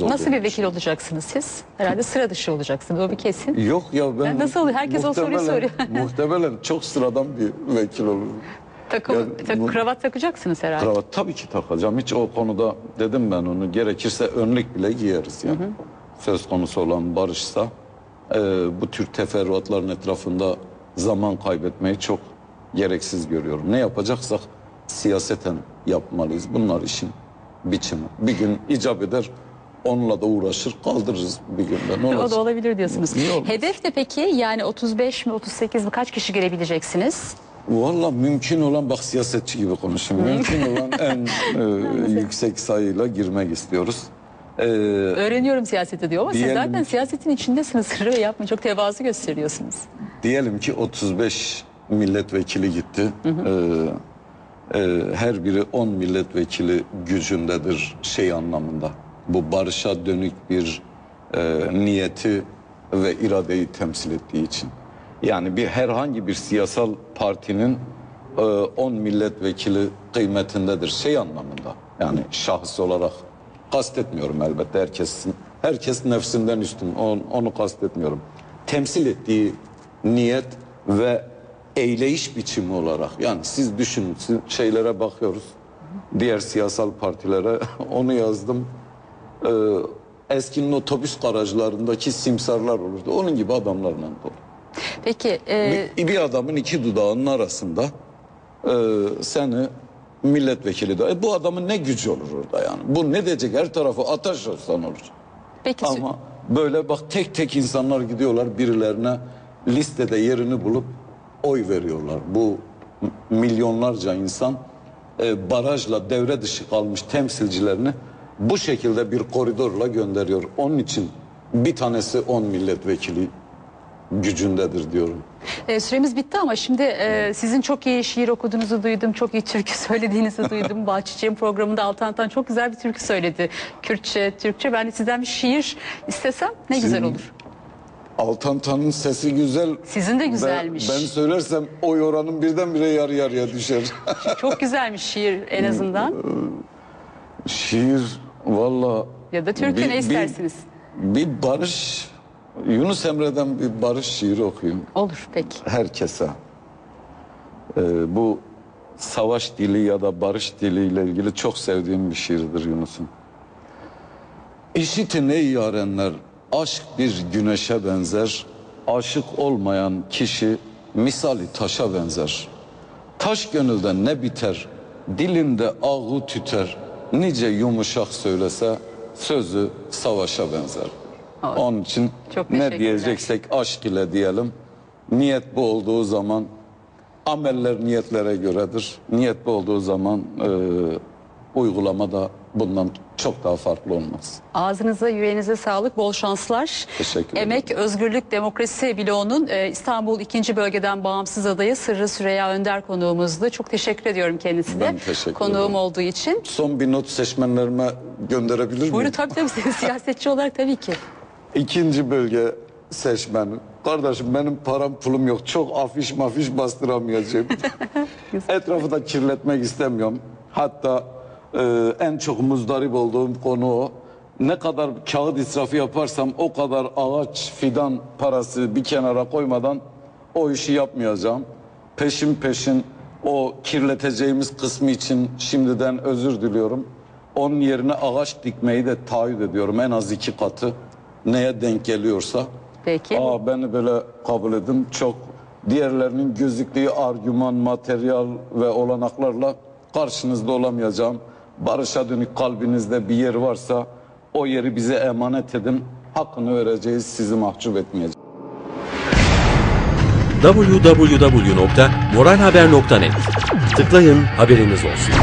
Nasıl bir vekil olacaksınız siz? Herhalde sıra dışı olacaksınız. O bir kesin. Yok ya ben nasıl oluyor? Herkes o soruyu soruyor. Muhtemelen çok sıradan bir vekil olurum. Kravat takacaksınız herhalde. Kravat tabii ki takacağım. Hiç o konuda dedim ben onu. Gerekirse önlük bile giyeriz yani. Söz konusu olan barışsa bu tür teferruatların etrafında zaman kaybetmeyi çok gereksiz görüyorum. Ne yapacaksak siyaseten yapmalıyız. Bunlar işin biçimi. Bir gün icap eder, onunla da uğraşır, kaldırırız bir günden. O da olabilir diyorsunuz. Niye Hedef de peki yani 35 mi 38 mi kaç kişi girebileceksiniz? Valla mümkün olan, bak siyasetçi gibi konuşayım. Mümkün olan en yüksek sayıyla girmek istiyoruz. Öğreniyorum siyaseti diyor ama siz zaten ki, siyasetin içindesiniz. Sırrı yapmayın, çok tevazu gösteriyorsunuz. Diyelim ki 35 milletvekili gitti. Her biri 10 milletvekili gücündedir şey anlamında. Bu barışa dönük bir niyeti ve iradeyi temsil ettiği için. Yani herhangi bir siyasal partinin 10 milletvekili kıymetindedir şey anlamında. Yani şahıs olarak kastetmiyorum elbette, herkes nefsinden üstün, onu kastetmiyorum. Temsil ettiği niyet ve eyleyiş biçimi olarak, yani siz düşünün, şeylere bakıyoruz, diğer siyasal partilere, onu yazdım. Eskinin otobüs garajlarındaki simsarlar olurdu, onun gibi adamlarla dolu. Peki bir adamın iki dudağının arasında seni milletvekili de bu adamın ne gücü olur orada yani? Bu ne diyecek? Her tarafı ateş olsan olur. Peki, ama böyle bak tek tek insanlar gidiyorlar birilerine, listede yerini bulup oy veriyorlar. Bu milyonlarca insan barajla devre dışı kalmış temsilcilerini bu şekilde bir koridorla gönderiyor. Onun için bir tanesi 10 milletvekili gücündedir diyorum. Süremiz bitti ama şimdi sizin çok iyi şiir okuduğunuzu duydum. Çok iyi türkü söylediğinizi duydum. Bahçeciğim programında Altan çok güzel bir türkü söyledi. Kürtçe, Türkçe. Ben de sizden bir şiir istesem ne güzel olur. Altan'ın sesi güzel. Sizin de güzelmiş. Ben söylersem oy oranın birdenbire yarı yarıya düşer. Çok güzelmiş şiir en azından. Şiir valla. Ya da türkü ne istersiniz? Bir barış, Yunus Emre'den bir barış şiiri okuyayım. Olur peki. Herkese. Bu savaş dili ya da barış diliyle ilgili çok sevdiğim bir şiirdir Yunus'un. İşitin ey yarenler, aşk bir güneşe benzer. Aşık olmayan kişi misali taşa benzer. Taş gönülden ne biter, dilinde ağı tüter. Nice yumuşak söylese sözü savaşa benzer. Evet. Onun için ne diyeceksek aşk ile diyelim. Niyet bu olduğu zaman, ameller niyetlere göredir. Niyet bu olduğu zaman uygulama da bundan çok daha farklı olmaz. Ağzınıza, yüreğinize sağlık, bol şanslar. Teşekkür ederim. Emek, Özgürlük, Demokrasi bloğunun İstanbul 2. Bölgeden bağımsız adayı Sırrı Süreyya Önder konuğumuzdu. Çok teşekkür ediyorum kendisine. Ben teşekkür ederim. Konuğum olduğu için. Son bir not seçmenlerime gönderebilir miyim? Buyurun tabii siyasetçi olarak tabii ki. 2. bölge seçmeni. Kardeşim benim param pulum yok. Çok afiş mafiş bastıramayacağım. Etrafı da kirletmek istemiyorum. Hatta en çok muzdarip olduğum konu o. Ne kadar kağıt israfı yaparsam o kadar ağaç, fidan parası bir kenara koymadan o işi yapmayacağım. Peşin peşin o kirleteceğimiz kısmı için şimdiden özür diliyorum. Onun yerine ağaç dikmeyi de taahhüt ediyorum. En az 2 katı neye denk geliyorsa. Peki. Beni böyle kabul edin. Çok diğerlerinin gözüktüğü argüman, materyal ve olanaklarla karşınızda olamayacağım. Barışa dönük kalbinizde bir yer varsa o yeri bize emanet edin. Hakkını vereceğiz, sizi mahcup etmeyeceğiz. www.moralhaber.net Tıklayın, haberiniz olsun.